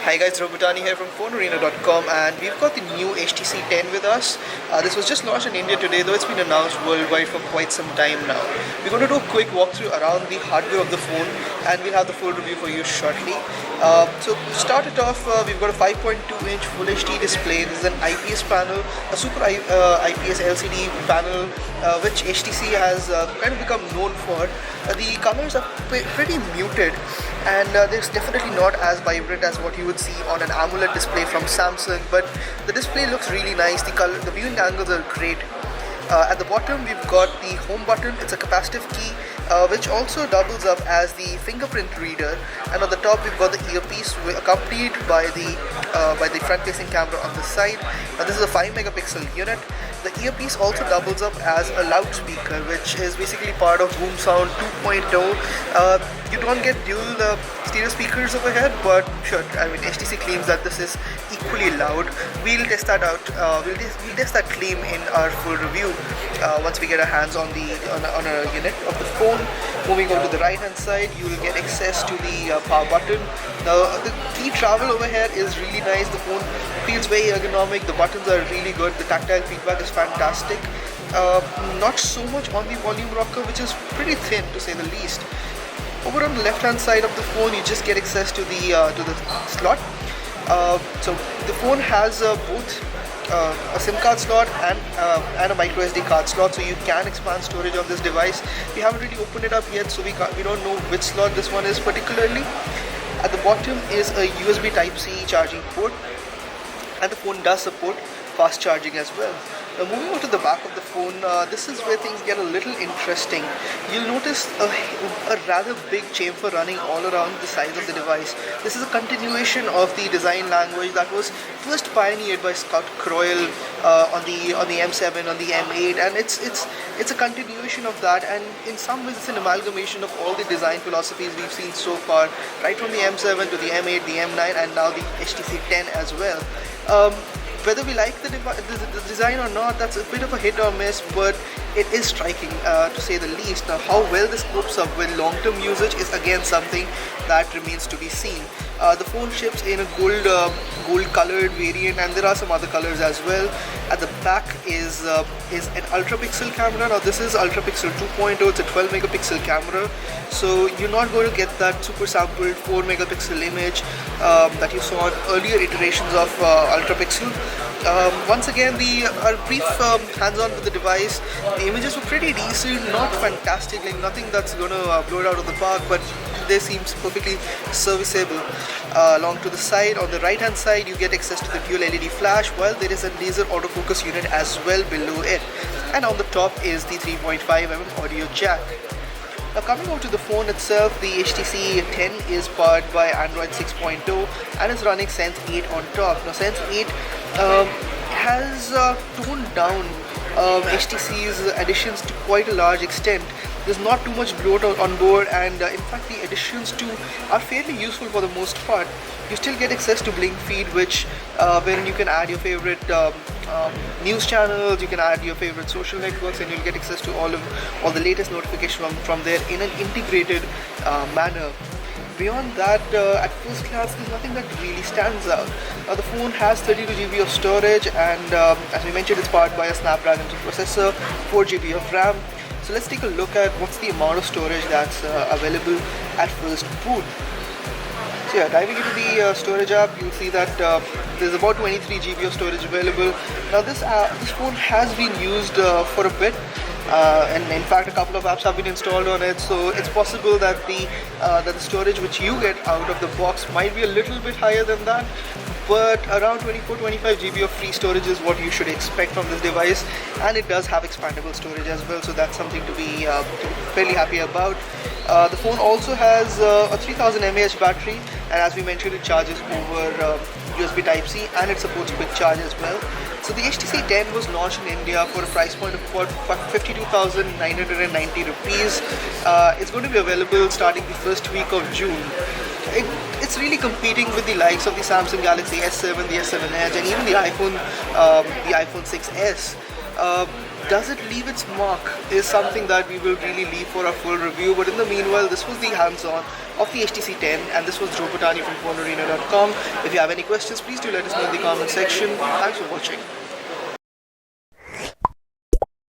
Hi guys, Robutani here from PhoneArena.com, and we've got the new HTC 10 with us. This was just launched in India today, though it's been announced worldwide for quite some time now. We're going to do a quick walkthrough around the hardware of the phone, and we'll have the full review for you shortly. So to start it off, we've got a 5.2-inch Full HD display. This is an IPS panel, a super IPS LCD panel, which HTC has kind of become known for. The colors are pretty muted, and there's definitely not as vibrant as what you would see on an AMOLED display from Samsung, but the display looks really nice. The viewing angles are great. At the bottom we've got the home button. It's a capacitive key which also doubles up as the fingerprint reader, and on the top we've got the earpiece accompanied by the front-facing camera on the side. This is a 5 megapixel unit. The earpiece also doubles up as a loudspeaker, which is basically part of Boom Sound 2.0. You don't get dual stereo speakers over here, but sure, I mean, HTC claims that this is equally loud. We'll test that out. We'll test that claim in our full review once we get our hands on a unit of the phone. Moving on to the right hand side, you will get access to the power button. Now the key travel over here is really nice. The phone feels very ergonomic. The buttons are really good. The tactile feedback is fantastic. Not so much on the volume rocker, which is pretty thin to say the least. Over on the left hand side of the phone, you just get access to the slot. So the phone has both a SIM card slot and a micro SD card slot, so you can expand storage on this device. We haven't really opened it up yet, so we don't know which slot this one is particularly. At the bottom is a USB Type-C charging port, and the phone does support fast charging as well. Now moving on to the back of the phone, this is where things get a little interesting. You'll notice a rather big chamfer running all around the sides of the device. This is a continuation of the design language that was first pioneered by Scott Croyle on the M7, on the M8, and it's a continuation of that, and in some ways it's an amalgamation of all the design philosophies we've seen so far, right from the M7 to the M8, the M9, and now the HTC 10 as well. Whether we like the design or not, that's a bit of a hit or miss, but it is striking to say the least. Now, how well this copes up with long-term usage is again something that remains to be seen. The phone ships in a gold-colored variant, and there are some other colors as well. At the back is an ultra-pixel camera. Now, this is ultra-pixel 2.0. It's a 12 megapixel camera, so you're not going to get that super sampled 4 megapixel image that you saw on earlier iterations of ultra-pixel. Once again, our brief hands-on with the device, the images were pretty decent, not fantastic, like nothing that's going to blow it out of the park, but they seem perfectly serviceable. Along to the side, on the right hand side, you get access to the dual LED flash, while there is a laser autofocus unit as well below it. And on the top is the 3.5mm audio jack. Now coming on to the phone itself, the HTC 10 is powered by Android 6.0 and is running Sense 8 on top. Now Sense 8 has toned down HTC's additions to quite a large extent. There's not too much bloat on board, and in fact the additions too are fairly useful for the most part. You still get access to Blink Feed, which wherein you can add your favorite news channels, you can add your favorite social networks, and you'll get access to all the latest notifications from there in an integrated manner. Beyond that, at first glance, there's nothing that really stands out. The phone has 32 GB of storage, and as we mentioned, it's powered by a Snapdragon processor, 4 GB of RAM. So let's take a look at what's the amount of storage that's available at first boot. So yeah, diving into the storage app, you'll see that there's about 23 GB of storage available. Now this phone has been used for a bit, and in fact a couple of apps have been installed on it, so it's possible that the storage which you get out of the box might be a little bit higher than that, but around 24-25 GB of free storage is what you should expect from this device, and it does have expandable storage as well, so that's something to be fairly happy about. The phone also has a 3000 mAh battery, and as we mentioned, it charges over USB Type-C, and it supports quick charge as well. So the HTC 10 was launched in India for a price point of about 52,990 rupees. It's going to be available starting the first week of June. It's really competing with the likes of the Samsung Galaxy S7, the S7 Edge, and even the iPhone 6s. does it leave its mark is something that we will really leave for a full review. But in the meanwhile, this was the hands-on of the HTC 10, and this was Dhruv Bhatani from PhoneArena.com. If you have any questions, please do let us know in the comment section. Thanks for watching.